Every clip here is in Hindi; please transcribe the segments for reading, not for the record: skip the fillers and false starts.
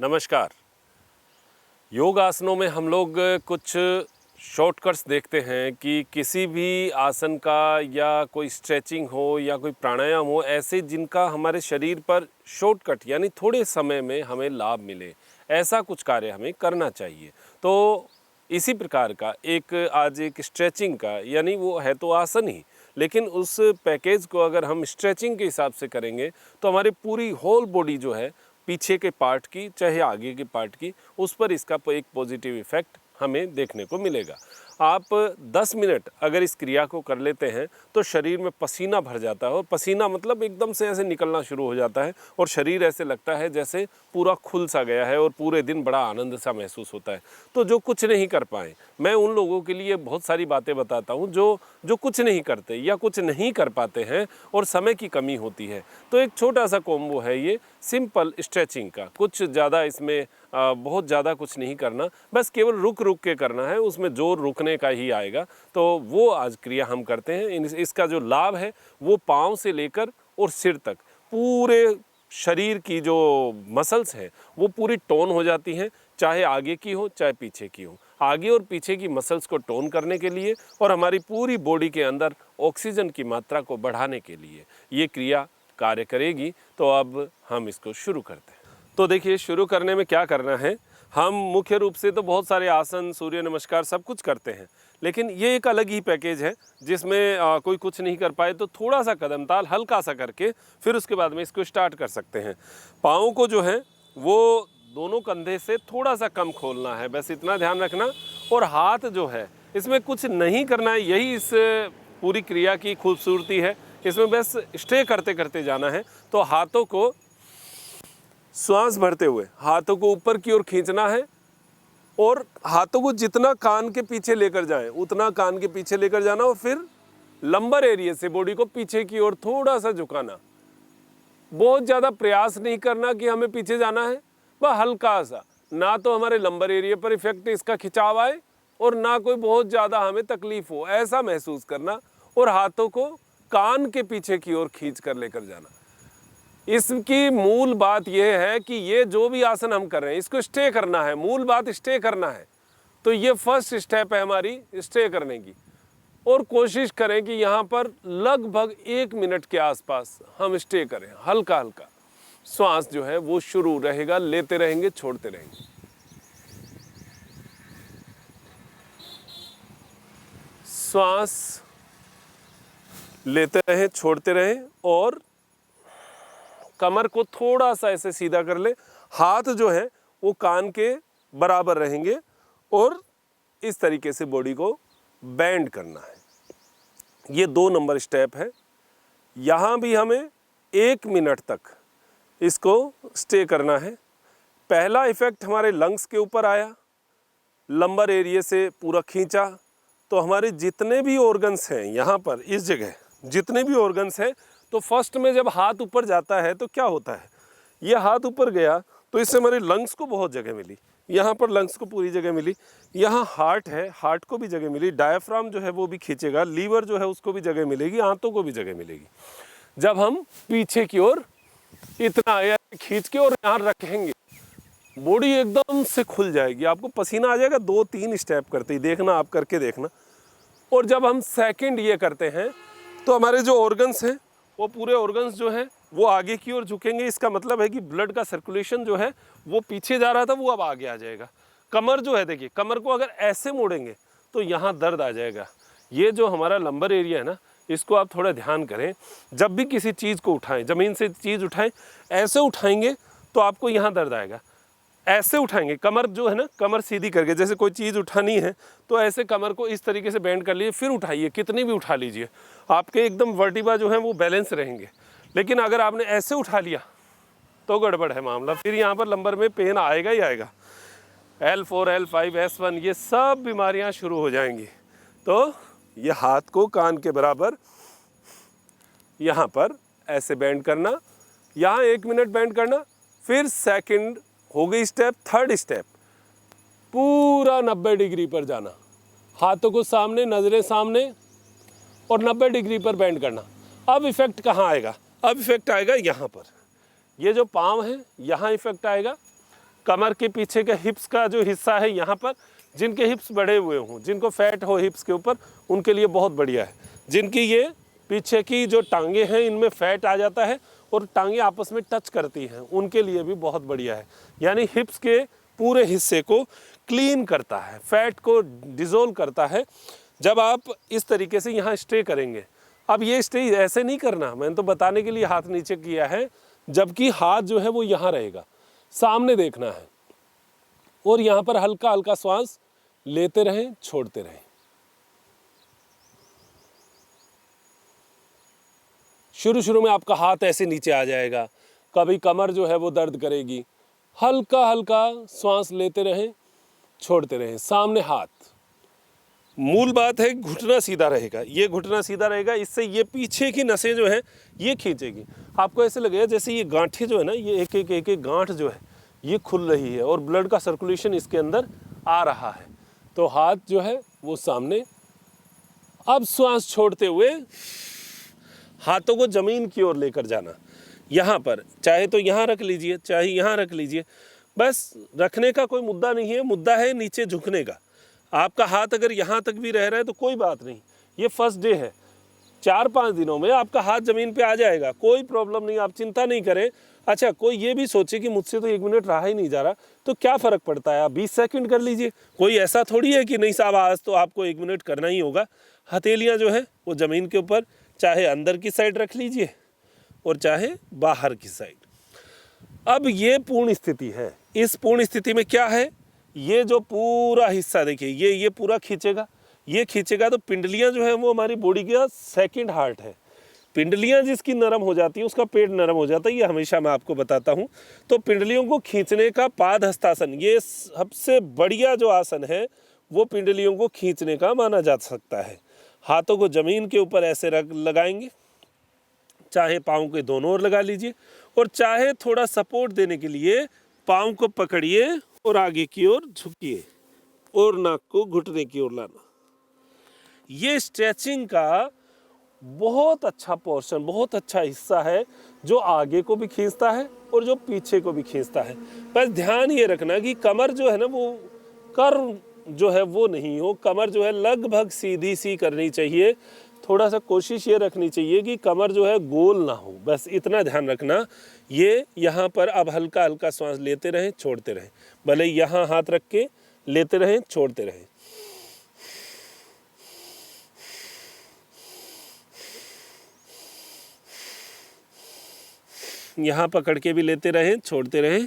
नमस्कार। योग आसनों में हम लोग कुछ शॉर्टकट्स देखते हैं कि किसी भी आसन का या कोई स्ट्रेचिंग हो या कोई प्राणायाम हो, ऐसे जिनका हमारे शरीर पर शॉर्टकट यानी थोड़े समय में हमें लाभ मिले, ऐसा कुछ कार्य हमें करना चाहिए। तो इसी प्रकार का आज एक स्ट्रेचिंग का, यानी वो है तो आसन ही, लेकिन उस पैकेज को अगर हम स्ट्रेचिंग के हिसाब से करेंगे तो हमारी पूरी होल बॉडी जो है, पीछे के पार्ट की चाहे आगे के पार्ट की, उस पर इसका एक पॉजिटिव इफ़ेक्ट हमें देखने को मिलेगा। आप 10 मिनट अगर इस क्रिया को कर लेते हैं तो शरीर में पसीना भर जाता है, और पसीना मतलब एकदम से ऐसे निकलना शुरू हो जाता है और शरीर ऐसे लगता है जैसे पूरा खुल सा गया है और पूरे दिन बड़ा आनंद सा महसूस होता है। तो जो कुछ नहीं कर पाए, मैं उन लोगों के लिए बहुत सारी बातें बताता हूँ जो कुछ नहीं करते या कुछ नहीं कर पाते हैं और समय की कमी होती है। तो एक छोटा सा कॉम्बो है ये सिंपल स्ट्रेचिंग का, कुछ ज़्यादा इसमें बहुत ज़्यादा कुछ नहीं करना, बस केवल रुक रुक के करना है, उसमें जोर रुकने का ही आएगा। तो वो आज क्रिया हम करते हैं। इसका जो लाभ है वो पाँव से लेकर और सिर तक पूरे शरीर की जो मसल्स हैं वो पूरी टोन हो जाती हैं, चाहे आगे की हो चाहे पीछे की हो। आगे और पीछे की मसल्स को टोन करने के लिए और हमारी पूरी बॉडी के अंदर ऑक्सीजन की मात्रा को बढ़ाने के लिए ये क्रिया कार्य करेगी। तो अब हम इसको शुरू करते हैं। तो देखिए, शुरू करने में क्या करना है, हम मुख्य रूप से तो बहुत सारे आसन, सूर्य नमस्कार सब कुछ करते हैं, लेकिन ये एक अलग ही पैकेज है जिसमें कोई कुछ नहीं कर पाए तो थोड़ा सा कदम ताल हल्का सा करके फिर उसके बाद में इसको स्टार्ट कर सकते हैं। पाँव को जो है वो दोनों कंधे से थोड़ा सा कम खोलना है, बस इतना ध्यान रखना। और हाथ जो है इसमें कुछ नहीं करना है, यही इस पूरी क्रिया की खूबसूरती है। इसमें बस स्टे करते करते जाना है। तो हाथों को श्वास भरते हुए हाथों को ऊपर की ओर खींचना है और हाथों को जितना कान के पीछे लेकर जाएं उतना कान के पीछे लेकर जाना, और फिर लंबर एरिया से बॉडी को पीछे की ओर थोड़ा सा झुकाना। बहुत ज़्यादा प्रयास नहीं करना कि हमें पीछे जाना है, वह हल्का सा, ना तो हमारे लंबर एरिया पर इफेक्ट इसका खिंचाव आए और ना कोई बहुत ज़्यादा हमें तकलीफ हो, ऐसा महसूस करना। और हाथों को कान के पीछे की ओर खींच कर लेकर जाना। इसकी मूल बात यह है कि ये जो भी आसन हम कर रहे हैं इसको स्टे करना है, मूल बात स्टे करना है। तो ये फर्स्ट स्टेप है हमारी स्टे करने की। और कोशिश करें कि यहाँ पर लगभग 1 मिनट के आसपास हम स्टे करें, हल्का हल्का। श्वास जो है वो शुरू रहेगा, लेते रहेंगे छोड़ते रहेंगे। श्वास लेते रहें छोड़ते रहें और कमर को थोड़ा सा ऐसे सीधा कर ले। हाथ जो है वो कान के बराबर रहेंगे और इस तरीके से बॉडी को बेंड करना है। ये 2 नंबर स्टेप है। यहाँ भी हमें 1 मिनट तक इसको स्टे करना है। पहला इफेक्ट हमारे लंग्स के ऊपर आया, लंबर एरिया से पूरा खींचा, तो हमारे जितने भी ऑर्गन्स हैं यहाँ पर इस जगह जितने भी ऑर्गन्स हैं, तो फर्स्ट में जब हाथ ऊपर जाता है तो क्या होता है, ये हाथ ऊपर गया तो इससे हमारे लंग्स को बहुत जगह मिली, यहाँ पर लंग्स को पूरी जगह मिली, यहाँ हार्ट है, हार्ट को भी जगह मिली, डायफ्राम जो है वो भी खींचेगा, लीवर जो है उसको भी जगह मिलेगी, आंतों को भी जगह मिलेगी। जब हम पीछे की ओर इतना खींच के और यहाँ रखेंगे, बॉडी एकदम से खुल जाएगी, आपको पसीना आ जाएगा 2-3 स्टेप करते ही, देखना, आप करके देखना। और जब हम सेकंड ये करते हैं तो हमारे जो ऑर्गन्स हैं वो पूरे ऑर्गन्स जो हैं वो आगे की ओर झुकेंगे। इसका मतलब है कि ब्लड का सर्कुलेशन जो है वो पीछे जा रहा था वो अब आगे आ जाएगा। कमर जो है, देखिए कमर को अगर ऐसे मोड़ेंगे तो यहाँ दर्द आ जाएगा। ये जो हमारा लंबर एरिया है ना, इसको आप थोड़ा ध्यान करें। जब भी किसी चीज़ को उठाएं, ज़मीन से चीज़ उठाएं, ऐसे उठाएंगे तो आपको यहाँ दर्द आएगा। ऐसे उठाएंगे, कमर जो है ना, कमर सीधी करके, जैसे कोई चीज़ उठानी है तो ऐसे कमर को इस तरीके से बेंड कर लीजिए, फिर उठाइए, कितनी भी उठा लीजिए, आपके एकदम वर्टिब्रा जो है वो बैलेंस रहेंगे। लेकिन अगर आपने ऐसे उठा लिया तो गड़बड़ है मामला, फिर यहाँ पर लंबर में पेन आएगा ही आएगा। L4, L5, S1 ये सब बीमारियाँ शुरू हो जाएंगी। तो ये हाथ को कान के बराबर यहाँ पर ऐसे बेंड करना, यहाँ 1 मिनट बेंड करना, फिर सेकंड हो गई स्टेप, थर्ड स्टेप पूरा 90 डिग्री पर जाना, हाथों को सामने, नज़रें सामने और 90 डिग्री पर बेंड करना। अब इफेक्ट कहाँ आएगा, अब इफेक्ट आएगा यहाँ पर, ये जो पाँव है यहाँ इफेक्ट आएगा, कमर के पीछे का हिप्स का जो हिस्सा है यहाँ पर, जिनके हिप्स बढ़े हुए हों, जिनको फैट हो हिप्स के ऊपर, उनके लिए बहुत बढ़िया है। जिनकी ये पीछे की जो टांगे हैं इनमें फैट आ जाता है और टांगे आपस में टच करती हैं, उनके लिए भी बहुत बढ़िया है। यानी हिप्स के पूरे हिस्से को क्लीन करता है, फैट को डिज़ोल्व करता है जब आप इस तरीके से यहाँ स्टे करेंगे। अब ये स्टे ऐसे नहीं करना, मैंने तो बताने के लिए हाथ नीचे किया है, जबकि हाथ जो है वो यहाँ रहेगा, सामने देखना है और यहाँ पर हल्का हल्का श्वास लेते रहें, छोड़ते रहें। शुरू शुरू में आपका हाथ ऐसे नीचे आ जाएगा, कभी कमर जो है वो दर्द करेगी। हल्का हल्का श्वास लेते रहें, छोड़ते रहें। सामने हाथ, मूल बात है घुटना सीधा रहेगा, ये घुटना सीधा रहेगा, इससे ये पीछे की नसें जो है ये खींचेगी। आपको ऐसे लगेगा जैसे ये गांठें जो है ना, ये एक एक गांठ जो है ये खुल रही है और ब्लड का सर्कुलेशन इसके अंदर आ रहा है। तो हाथ जो है वो सामने। अब श्वास छोड़ते हुए हाथों को ज़मीन की ओर लेकर जाना। यहाँ पर चाहे तो यहाँ रख लीजिए, चाहे यहाँ रख लीजिए, बस रखने का कोई मुद्दा नहीं है, मुद्दा है नीचे झुकने का। आपका हाथ अगर यहाँ तक भी रह रहा है तो कोई बात नहीं, ये फर्स्ट डे है, 4-5 दिनों में आपका हाथ ज़मीन पे आ जाएगा, कोई प्रॉब्लम नहीं, आप चिंता नहीं करें। अच्छा, कोई ये भी सोचे कि मुझसे तो 1 मिनट रहा ही नहीं जा रहा, तो क्या फ़र्क पड़ता है, आप 20 सेकंड कर लीजिए। कोई ऐसा थोड़ी है कि नहीं साहब आज तो आपको 1 मिनट करना ही होगा। हथेलियाँ जो है वो ज़मीन के ऊपर, चाहे अंदर की साइड रख लीजिए और चाहे बाहर की साइड। अब ये पूर्ण स्थिति है। इस पूर्ण स्थिति में क्या है, ये जो पूरा हिस्सा देखिए, ये पूरा खींचेगा, ये खींचेगा तो पिंडलियाँ जो है वो हमारी बॉडी का सेकंड हार्ट है। पिंडलियाँ जिसकी नरम हो जाती है उसका पेट नरम हो जाता है, ये हमेशा मैं आपको बताता हूँ। तो पिंडलियों को खींचने का पाद हस्तासन, ये सबसे बढ़िया जो आसन है वो पिंडलियों को खींचने का माना जा सकता है। हाथों को ज़मीन के ऊपर ऐसे रख लगाएंगे, चाहे पाँव के दोनों ओर लगा लीजिए और चाहे थोड़ा सपोर्ट देने के लिए पाँव को पकड़िए और आगे की ओर झुकिए और नाक को घुटने की ओर लाना। ये स्ट्रेचिंग का बहुत अच्छा पोर्शन, बहुत अच्छा हिस्सा है जो आगे को भी खींचता है और जो पीछे को भी खींचता है। बस ध्यान ये रखना कि कमर जो है ना वो कर्व जो है वो नहीं हो, कमर जो है लगभग सीधी सी करनी चाहिए। थोड़ा सा कोशिश ये रखनी चाहिए कि कमर जो है गोल ना हो, बस इतना ध्यान रखना। ये यहाँ पर अब हल्का हल्का सांस लेते रहें, छोड़ते रहें, भले यहाँ हाथ रख के लेते रहें, छोड़ते रहें। यहाँ पकड़ के भी लेते रहें, छोड़ते रहें।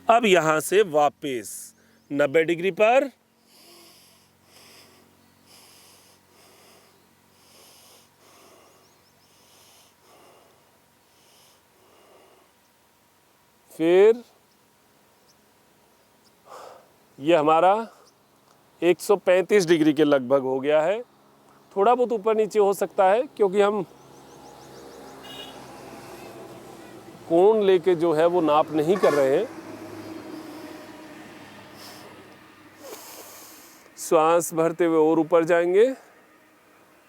अब यहाँ से वापस 90 डिग्री पर, फिर ये हमारा 135 डिग्री के लगभग हो गया है। थोड़ा बहुत ऊपर नीचे हो सकता है क्योंकि हम कोण लेके जो है वो नाप नहीं कर रहे हैं। श्वास भरते हुए और ऊपर जाएंगे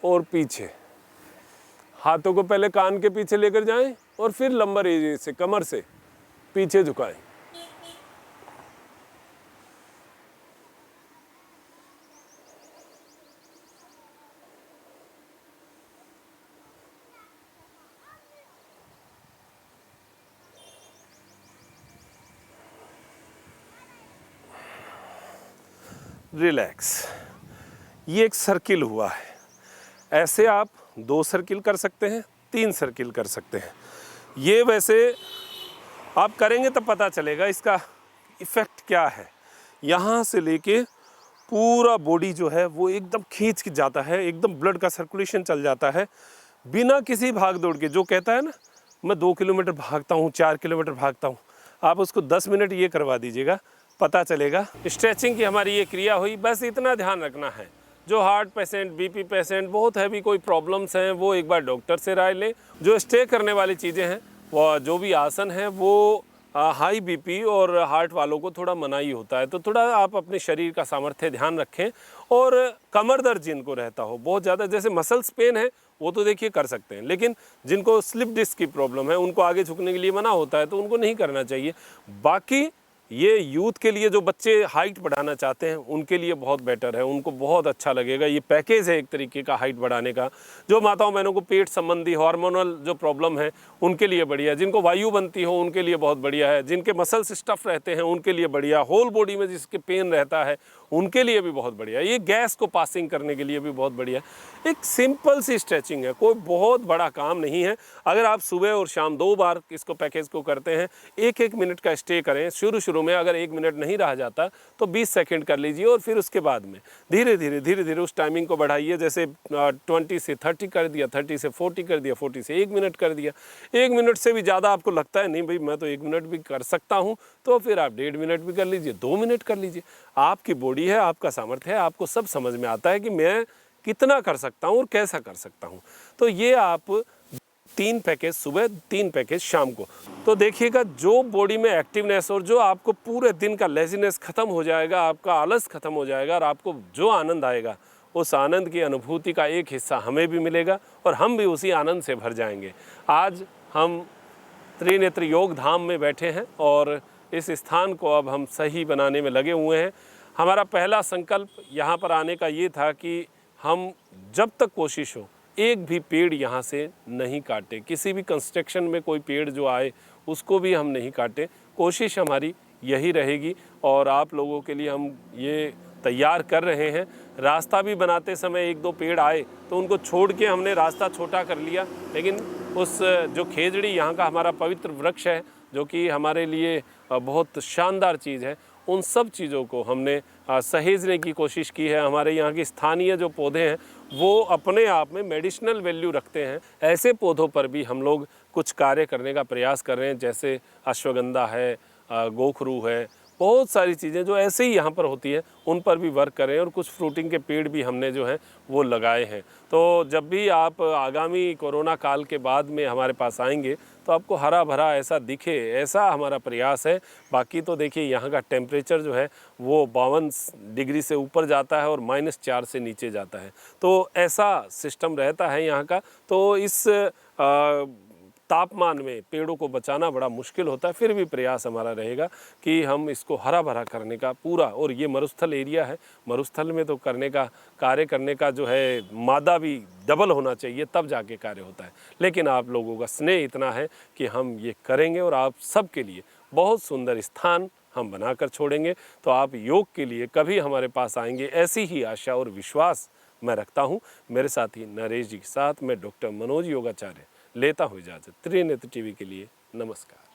और पीछे, हाथों को पहले कान के पीछे लेकर जाएं और फिर लंबर एरिया से कमर से पीछे झुकाएं। रिलैक्स। ये एक सर्किल हुआ है, ऐसे आप 2 सर्किल कर सकते हैं, 3 सर्किल कर सकते हैं। ये वैसे आप करेंगे तब पता चलेगा इसका इफ़ेक्ट क्या है। यहाँ से लेके पूरा बॉडी जो है वो एकदम खींच के जाता है, एकदम ब्लड का सर्कुलेशन चल जाता है बिना किसी भाग दौड़ के। जो कहता है ना मैं 2 किलोमीटर भागता हूँ, 4 किलोमीटर भागता हूँ, आप उसको 10 मिनट ये करवा दीजिएगा, पता चलेगा। स्ट्रेचिंग की हमारी ये क्रिया हुई। बस इतना ध्यान रखना है, जो हार्ट पेशेंट, बीपी पेशेंट, बहुत हैवी कोई प्रॉब्लम्स हैं वो एक बार डॉक्टर से राय लें। जो स्टे करने वाली चीज़ें हैं वो जो भी आसन है वो हाई बीपी और हार्ट वालों को थोड़ा मनाही होता है, तो थोड़ा आप अपने शरीर का सामर्थ्य ध्यान रखें। और कमर दर्द जिनको रहता हो बहुत ज़्यादा, जैसे मसल्स पेन है वो तो देखिए कर सकते हैं, लेकिन जिनको स्लिप डिस्क की प्रॉब्लम है, उनको आगे झुकने के लिए मना होता है, तो उनको नहीं करना चाहिए। बाकी ये यूथ के लिए जो बच्चे हाइट बढ़ाना चाहते हैं उनके लिए बहुत बेटर है, उनको बहुत अच्छा लगेगा। ये पैकेज है एक तरीके का हाइट बढ़ाने का। जो माताओं बहनों को पेट संबंधी हार्मोनल जो प्रॉब्लम है उनके लिए बढ़िया है, जिनको वायु बनती हो उनके लिए बहुत बढ़िया है, जिनके मसल्स स्टफ रहते हैं उनके लिए बढ़िया, होल बॉडी में जिसके पेन रहता है उनके लिए भी बहुत बढ़िया, ये गैस को पासिंग करने के लिए भी बहुत बढ़िया। एक सिंपल सी स्ट्रेचिंग है, कोई बहुत बड़ा काम नहीं है। अगर आप सुबह और शाम 2 बार इसको पैकेज को करते हैं, 1-1 मिनट का स्टे करें। शुरू में अगर 1 मिनट नहीं रहा जाता तो 20 सेकंड कर लीजिए, और फिर उसके बाद में धीरे धीरे उस टाइमिंग को बढ़ाइए। जैसे 20 से 30 कर दिया, 30 से 40 कर दिया, 40 से 1 मिनट कर दिया। 1 मिनट से भी ज़्यादा आपको लगता है नहीं भाई मैं तो 1 मिनट भी कर सकता हूँ, तो फिर आप 1.5 मिनट भी कर लीजिए, 2 मिनट कर लीजिए। आपकी बॉडी है, आपका सामर्थ्य है, आपको सब समझ में आता है कि मैं कितना कर सकता हूँ और कैसा कर सकता हूँ। तो ये आप 3 पैकेज सुबह, 3 पैकेज शाम को, तो देखिएगा जो बॉडी में एक्टिवनेस और जो आपको पूरे दिन का लेजीनेस खत्म हो जाएगा, आपका आलस खत्म हो जाएगा, और आपको जो आनंद आएगा उस आनंद की अनुभूति का एक हिस्सा हमें भी मिलेगा और हम भी उसी आनंद से भर जाएंगे। आज हम त्रिनेत्र योग धाम में बैठे हैं और इस स्थान को अब हम सही बनाने में लगे हुए हैं। हमारा पहला संकल्प यहाँ पर आने का ये था कि हम जब तक कोशिश हो एक भी पेड़ यहाँ से नहीं काटे, किसी भी कंस्ट्रक्शन में कोई पेड़ जो आए उसको भी हम नहीं काटे। कोशिश हमारी यही रहेगी और आप लोगों के लिए हम ये तैयार कर रहे हैं। रास्ता भी बनाते समय 1-2 पेड़ आए तो उनको छोड़ के हमने रास्ता छोटा कर लिया, लेकिन उस जो खेजड़ी यहाँ का हमारा पवित्र वृक्ष है जो कि हमारे लिए बहुत शानदार चीज़ है, उन सब चीज़ों को हमने सहेजने की कोशिश की है। हमारे यहाँ के स्थानीय जो पौधे हैं वो अपने आप में मेडिसिनल वैल्यू रखते हैं। ऐसे पौधों पर भी हम लोग कुछ कार्य करने का प्रयास कर रहे हैं, जैसे अश्वगंधा है, गोखरू है, बहुत सारी चीज़ें जो ऐसे ही यहाँ पर होती है उन पर भी वर्क करें, और कुछ फ्रूटिंग के पेड़ भी हमने जो हैं वो लगाए हैं। तो जब भी आप आगामी कोरोना काल के बाद में हमारे पास आएंगे तो आपको हरा भरा ऐसा दिखे, ऐसा हमारा प्रयास है। बाकी तो देखिए यहाँ का टेम्परेचर जो है वो 52 डिग्री से ऊपर जाता है और -4 से नीचे जाता है, तो ऐसा सिस्टम रहता है यहाँ का। तो इस तापमान में पेड़ों को बचाना बड़ा मुश्किल होता है, फिर भी प्रयास हमारा रहेगा कि हम इसको हरा भरा करने का पूरा, और ये मरुस्थल एरिया है, मरुस्थल में तो करने का कार्य करने का जो है मादा भी डबल होना चाहिए तब जाके कार्य होता है। लेकिन आप लोगों का स्नेह इतना है कि हम ये करेंगे और आप सबके लिए बहुत सुंदर स्थान हम बनाकर छोड़ेंगे। तो आप योग के लिए कभी हमारे पास आएंगे, ऐसी ही आशा और विश्वास मैं रखता हूँ। मेरे साथी नरेश जी के साथ मैं डॉक्टर मनोज योगाचार्य लेता हूँ इजाज़त। त्रिनेत्र टीवी के लिए नमस्कार।